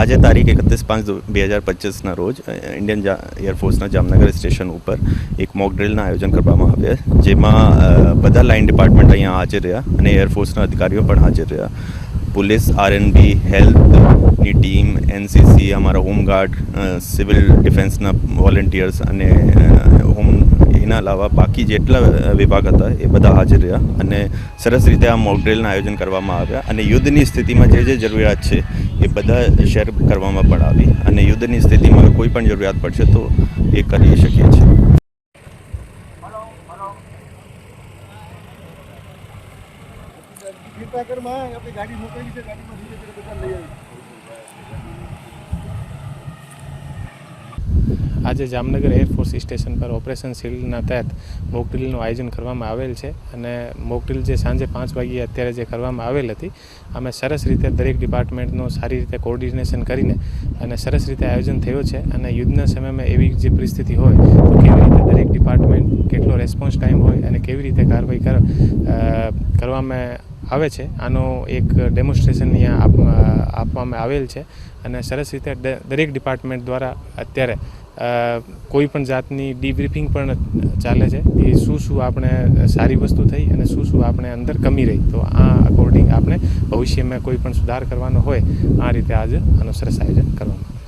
આજે તારીખ 31/5/2025ના રોજ ઇન્ડિયન એરફોર્સના જામનગર સ્ટેશન ઉપર એક મોક ડ્રિલના આયોજન કરવામાં આવ્યા, જેમાં બધા લાઇન ડિપાર્ટમેન્ટ અહીંયા હાજર રહ્યા અને એરફોર્સના અધિકારીઓ પણ હાજર રહ્યા. પોલીસ, આરએનબી, હેલ્થની ટીમ, એનસીસી, અમારા હોમગાર્ડ, સિવિલ ડિફેન્સના વોલેન્ટિયર્સ અને એના અલાવા બાકી જેટલા વિભાગ હતા એ બધા હાજર રહ્યા અને સરસ રીતે આ મોક ડ્રિલના આયોજન કરવામાં આવ્યા અને યુદ્ધની સ્થિતિમાં જે જરૂરિયાત છે એ બધા શેર કરવામાં પણ આવી અને યુદ્ધની સ્થિતિમાં કોઈ પણ જરૂરિયાત પડશે તો એ કરી શકીએ છીએ. આજે જામનગર એરફોર્સ સ્ટેશન પર ઓપરેશન શિલ્ડના તહેત મોક ડ્રિલનું આયોજન કરવામાં આવેલ છે અને મોક ડ્રિલ જે સાંજે 5 વાગ્યે અત્યારે જે કરવામાં આવેલ હતી, અમે સરસ રીતે દરેક ડિપાર્ટમેન્ટનું સારી રીતે કોઓર્ડિનેશન કરીને અને સરસ રીતે આયોજન થયું છે અને યુદ્ધના સમયમાં એવી જે પરિસ્થિતિ હોય તો કેવી રીતે દરેક ડિપાર્ટમેન્ટ કેટલો રેસ્પોન્સ ટાઈમ હોય અને કેવી રીતે કાર્યવાહી કરવામાં આવે છે, આનો એક ડેમોન્સ્ટ્રેશન અહીંયા આપવામાં આવેલ છે અને સરસ રીતે દરેક ડિપાર્ટમેન્ટ દ્વારા અત્યારે કોઈ પણ જાતની ડીબ્રીફિંગ પણ ચાલે છે કે શું આપણે સારી વસ્તુ થઈ અને શું આપણે અંદર કમી રહી, તો આ અકોર્ડિંગ આપણે ભવિષ્યમાં કોઈ પણ સુધાર કરવાનો હોય આ રીતે આજે આનું સરસ આયોજન કરવામાં